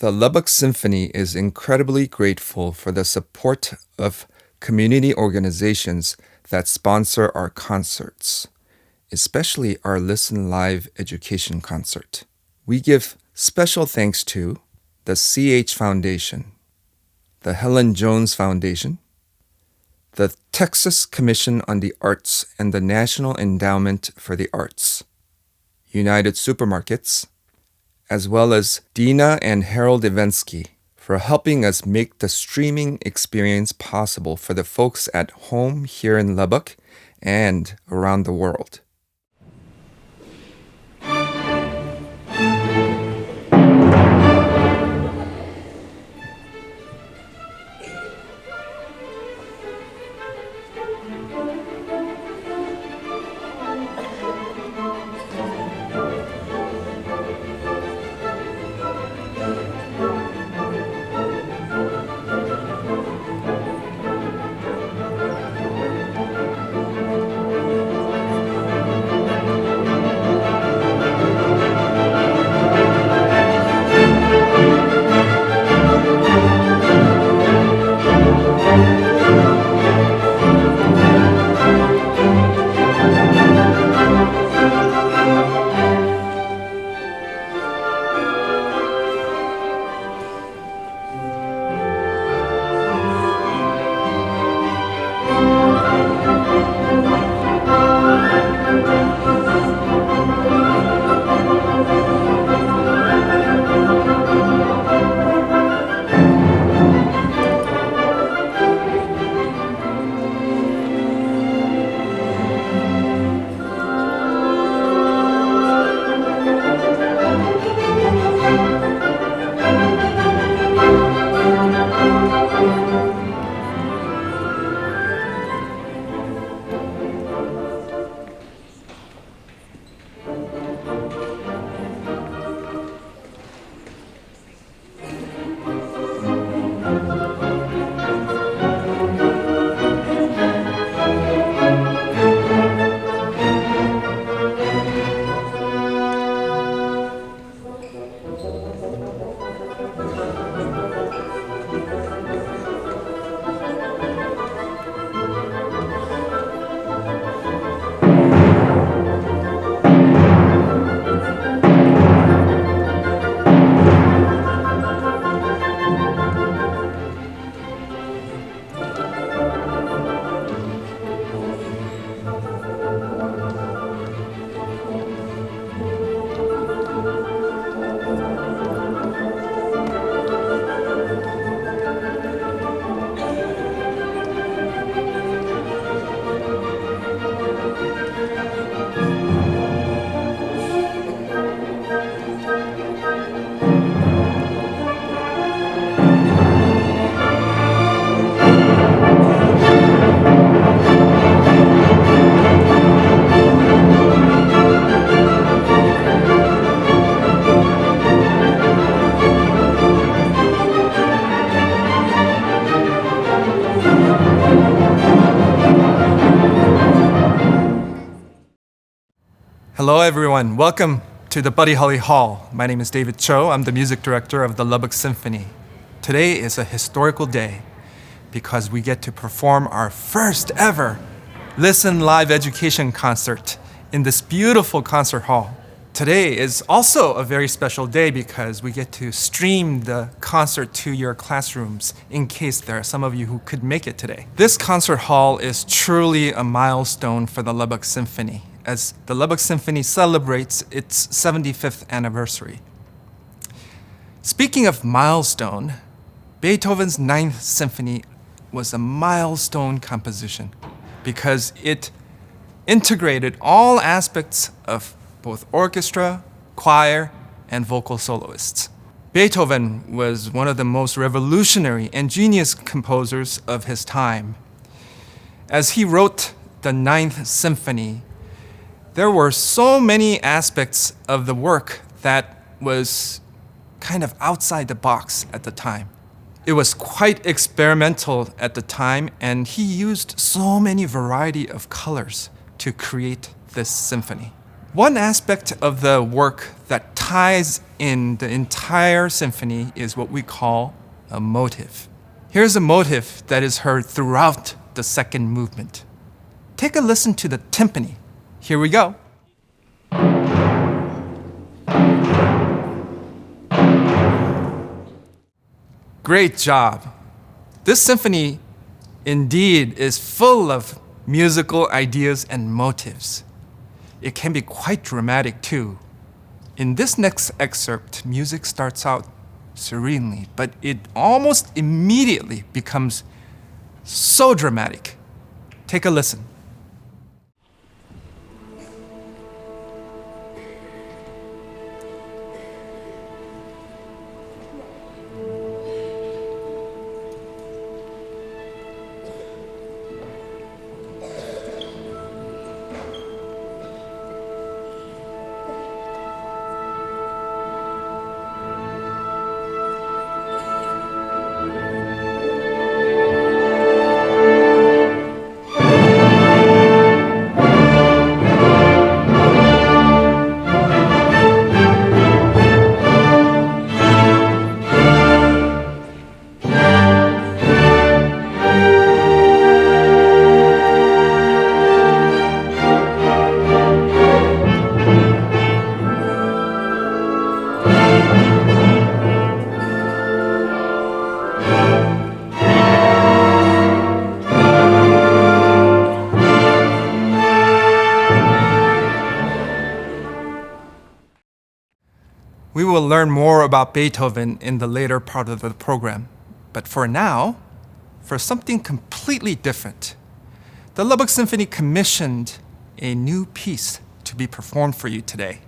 The Lubbock Symphony is incredibly grateful for the support of community organizations that sponsor our concerts, especially our Listen Live education concert. We give special thanks to the CH Foundation, the Helen Jones Foundation, the Texas Commission on the Arts and the National Endowment for the Arts, United Supermarkets, as well as Dina and Harold Evensky for helping us make the streaming experience possible for the folks at home here in Lubbock and around the world. Hello everyone, welcome to the Buddy Holly Hall. My name is David Cho, I'm the music director of the Lubbock Symphony. Today is a historical day because we get to perform our first ever Listen Live education concert in this beautiful concert hall. Today is also a very special day because we get to stream the concert to your classrooms in case there are some of you who could make it today. This concert hall is truly a milestone for the Lubbock Symphony, as the Lubbock Symphony celebrates its 75th anniversary. Speaking of milestone, Beethoven's Ninth Symphony was a milestone composition because it integrated all aspects of both orchestra, choir, and vocal soloists. Beethoven was one of the most revolutionary and genius composers of his time. As he wrote the Ninth Symphony, there were so many aspects of the work that was kind of outside the box at the time. It was quite experimental at the time, and he used so many variety of colors to create this symphony. One aspect of the work that ties in the entire symphony is what we call a motive. Here's a motive that is heard throughout the second movement. Take a listen to the timpani. Here we go. Great job. This symphony indeed is full of musical ideas and motives. It can be quite dramatic too. In this next excerpt, music starts out serenely, but it almost immediately becomes so dramatic. Take a listen. We will learn more about Beethoven in the later part of the program. But for now, for something completely different, the Lubbock Symphony commissioned a new piece to be performed for you today.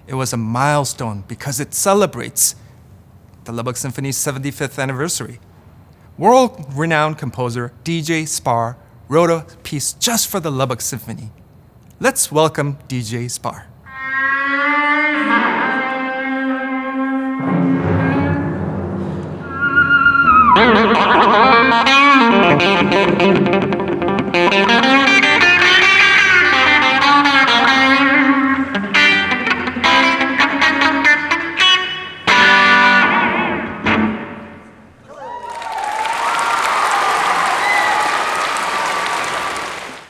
It was a milestone because it celebrates the Lubbock Symphony's 75th anniversary. World-renowned composer DJ Spar wrote a piece just for the Lubbock Symphony. Let's welcome DJ Spar.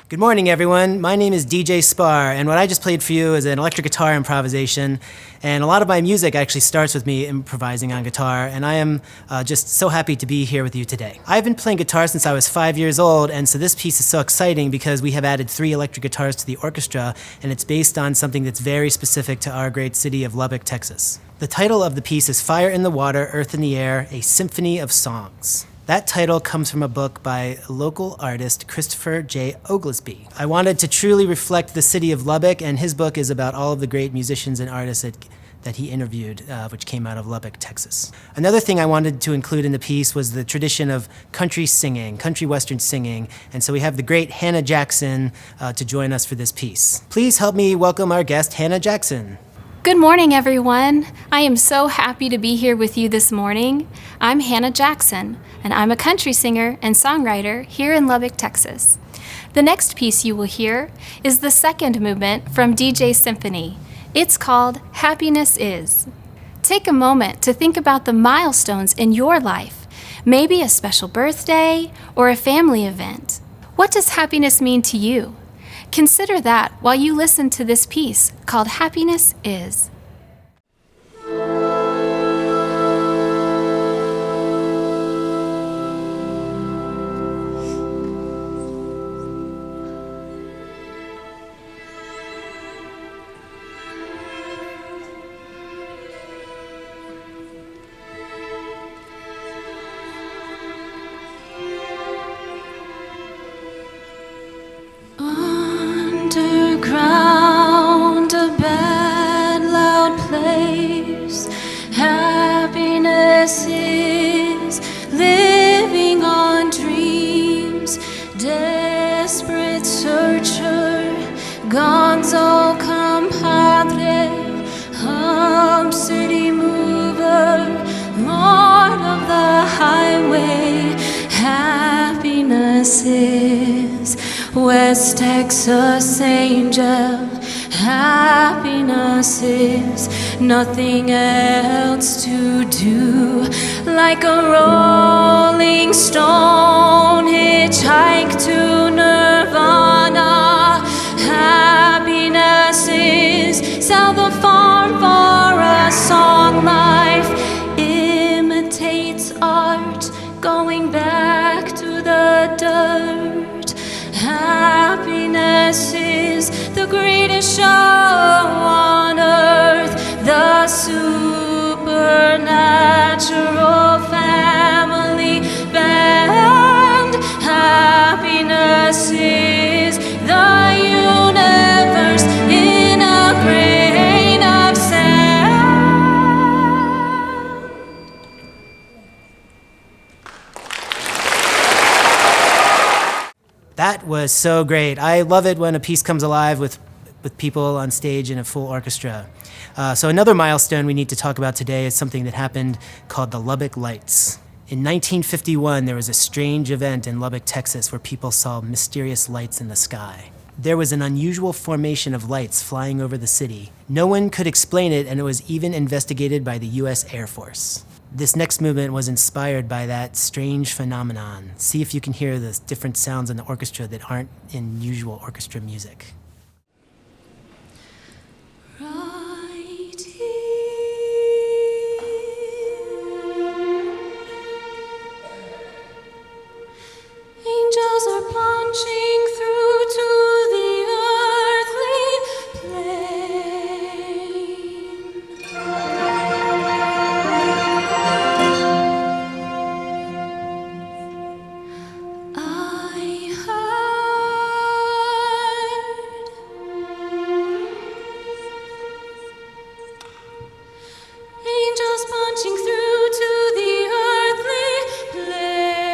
Good morning, everyone. My name is DJ Spar, and what I just played for you is an electric guitar improvisation. And a lot of my music actually starts with me improvising on guitar, and I am just so happy to be here with you today. I've been playing guitar since I was 5 years old, and so this piece is so exciting because we have added 3 electric guitars to the orchestra, and it's based on something that's very specific to our great city of Lubbock, Texas. The title of the piece is Fire in the Water, Earth in the Air, A Symphony of Songs. That title comes from a book by local artist Christopher J. Oglesby. I wanted to truly reflect the city of Lubbock, and his book is about all of the great musicians and artists that he interviewed, which came out of Lubbock, Texas. Another thing I wanted to include in the piece was the tradition of country singing, country western singing, and so we have the great Hannah Jackson to join us for this piece. Please help me welcome our guest, Hannah Jackson. Good morning, everyone. I am so happy to be here with you this morning. I'm Hannah Jackson, and I'm a country singer and songwriter here in Lubbock, Texas. The next piece you will hear is the second movement from DJ Symphony. It's called Happiness Is. Take a moment to think about the milestones in your life, maybe a special birthday or a family event. What does happiness mean to you? Consider that while you listen to this piece called Happiness Is. Underground, a bad, loud place. Happiness is living on dreams. Desperate searcher, gonzo compadre, hum city mover, lord of the highway. Happiness is West Texas angel. Happiness is nothing else to do. Like a rolling stone, hitchhike to nirvana. Happiness is sell the farm for a song. Life imitates art, going back to the dirt. Happiness is the greatest show on earth. The supernatural family band. Happiness is the universe in a grain of sand. That was so great. I love it when a piece comes alive with people on stage in a full orchestra. So another milestone we need to talk about today is something that happened called the Lubbock Lights. In 1951, there was a strange event in Lubbock, Texas, where people saw mysterious lights in the sky. There was an unusual formation of lights flying over the city. No one could explain it, and it was even investigated by the U.S. Air Force. This next movement was inspired by that strange phenomenon. See if you can hear the different sounds in the orchestra that aren't in usual orchestra music. Right here. Angels are plunging through to the earthly plane. I heard angels punching through to the earthly plane.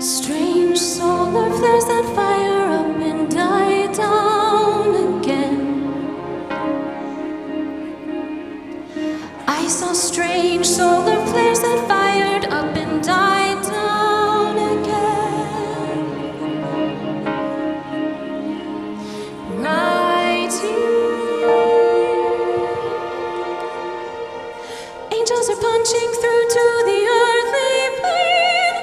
Strange solar flares that fire up and die down again. I saw strange solar flares that fired up and died down again. Right here. Angels are punching through to the earthly plane.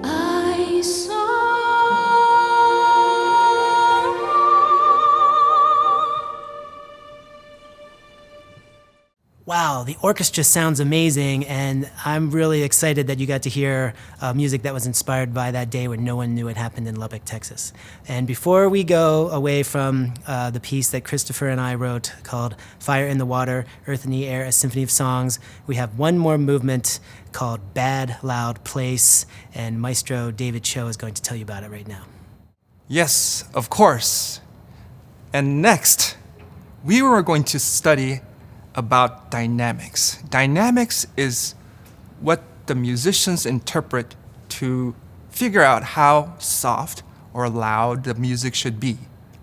I saw Wow, the orchestra sounds amazing, and I'm really excited that you got to hear music that was inspired by that day when no one knew it happened in Lubbock, Texas. And before we go away from the piece that Christopher and I wrote called Fire in the Water, Earth in the Air, A Symphony of Songs, we have one more movement called Bad Loud Place, and Maestro David Cho is going to tell you about it right now. Yes, of course. And next, we were going to study about dynamics. Dynamics is what the musicians interpret to figure out how soft or loud the music should be.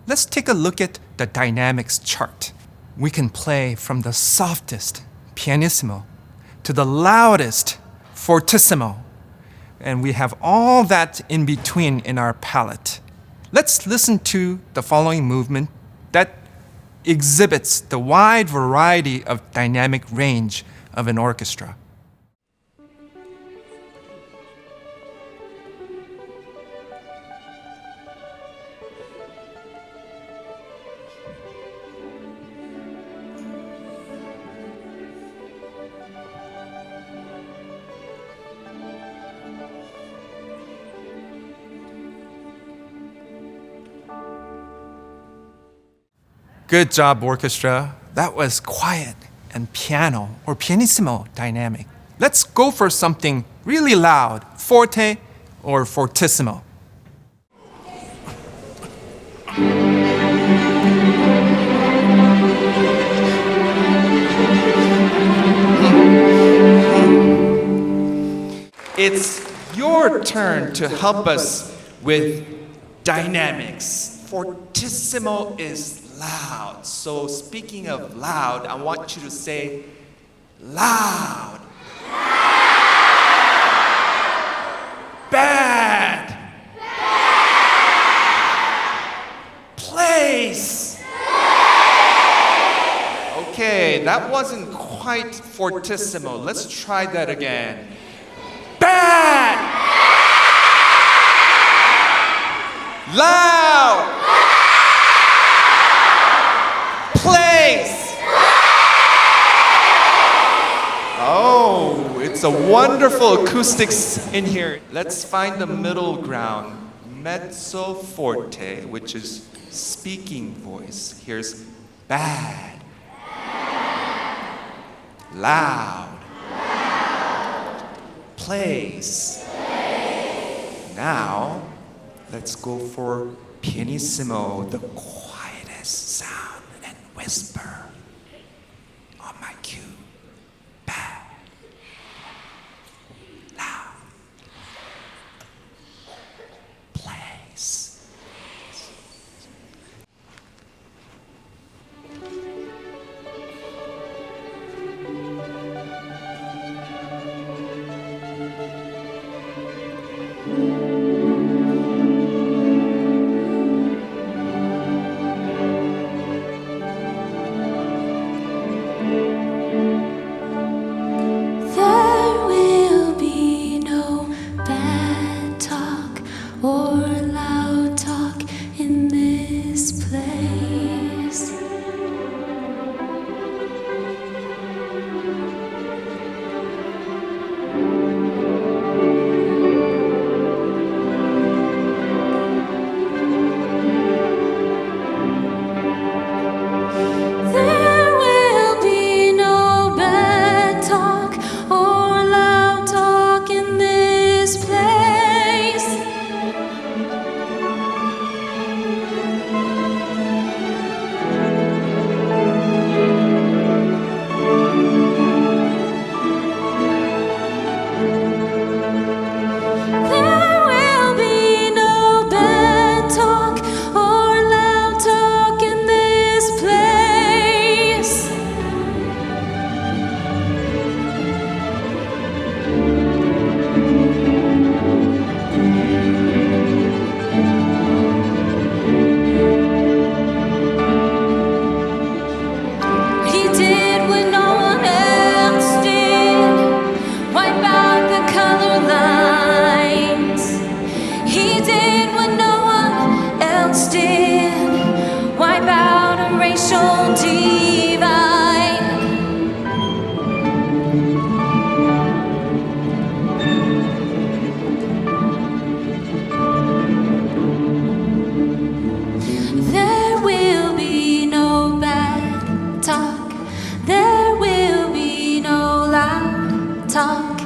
Let's take a look at the dynamics chart. We can play from the softest, pianissimo, to the loudest, fortissimo, and we have all that in between in our palette. Let's listen to the following movement that exhibits the wide variety of dynamic range of an orchestra. Good job, orchestra. That was quiet and piano or pianissimo dynamic. Let's go for something really loud, forte or fortissimo. It's your turn to help us with dynamics. Fortissimo is loud. So speaking of loud, I want you to say loud. Bad. Place. Okay, that wasn't quite fortissimo. Let's try that again. Bad. Loud. Place. Oh, it's a wonderful acoustics in here. Let's find the middle ground. Mezzo forte, which is speaking voice. Here's bad. Loud. Place. Now, let's go for pianissimo, the quietest sound, and whisper on my cue. Bad. Loud. Place. There will be no bad talk or loud talk in this place. There will be no bad talk or loud talk in this place. There will be no bad talk or loud talk in this place. He did what no one else did, wipe out the color lines. He did what no one else did, wipe out a racial divide. There will be no bad talk. There will be no loud talk.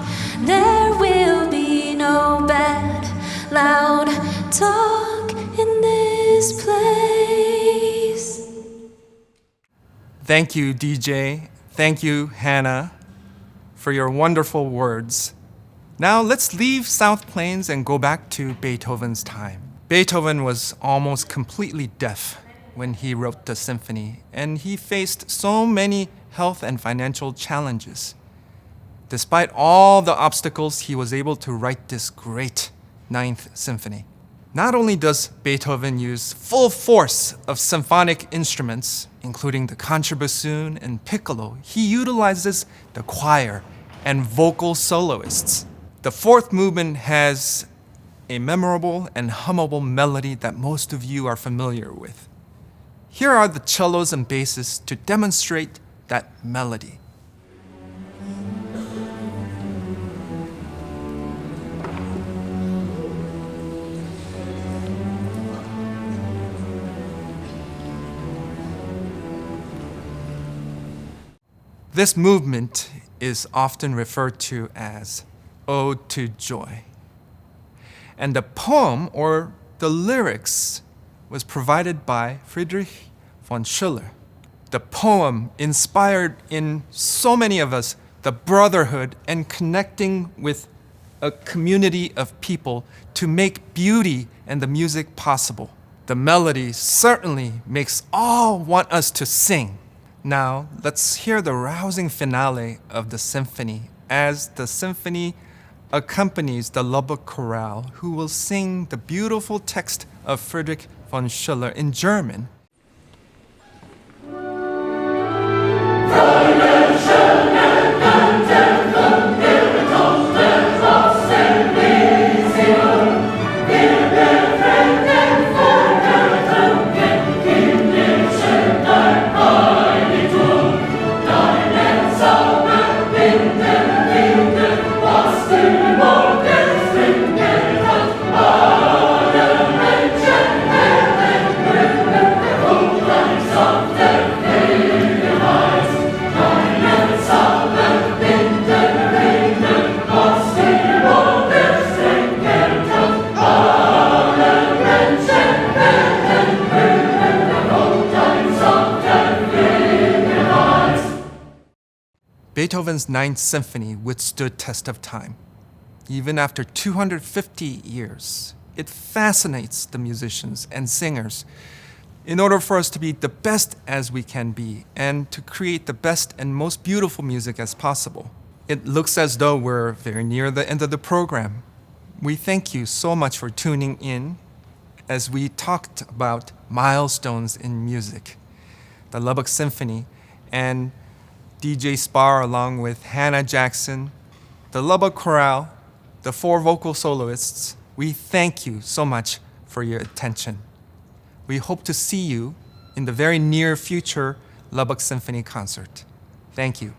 There will be no bad, loud talk in this place. Thank you, DJ. Thank you, Hannah, for your wonderful words. Now let's leave South Plains and go back to Beethoven's time. Beethoven was almost completely deaf when he wrote the symphony, and he faced so many health and financial challenges. Despite all the obstacles, he was able to write this great Ninth Symphony. Not only does Beethoven use full force of symphonic instruments, including the contrabassoon and piccolo, he utilizes the choir and vocal soloists. The fourth movement has a memorable and hummable melody that most of you are familiar with. Here are the cellos and basses to demonstrate that melody. This movement is often referred to as Ode to Joy. And the poem or the lyrics was provided by Friedrich von Schiller. The poem inspired in so many of us the brotherhood and connecting with a community of people to make beauty and the music possible. The melody certainly makes all want us to sing. Now, let's hear the rousing finale of the symphony as the symphony accompanies the Lubbock Chorale, who will sing the beautiful text of Friedrich von Schiller in German. Beethoven's Ninth Symphony withstood test of time. Even after 250 years, it fascinates the musicians and singers in order for us to be the best as we can be and to create the best and most beautiful music as possible. It looks as though we're very near the end of the program. We thank you so much for tuning in as we talked about milestones in music, the Lubbock Symphony, and DJ Spar along with Hannah Jackson, the Lubbock Chorale, the 4 vocal soloists. We thank you so much for your attention. We hope to see you in the very near future Lubbock Symphony concert. Thank you.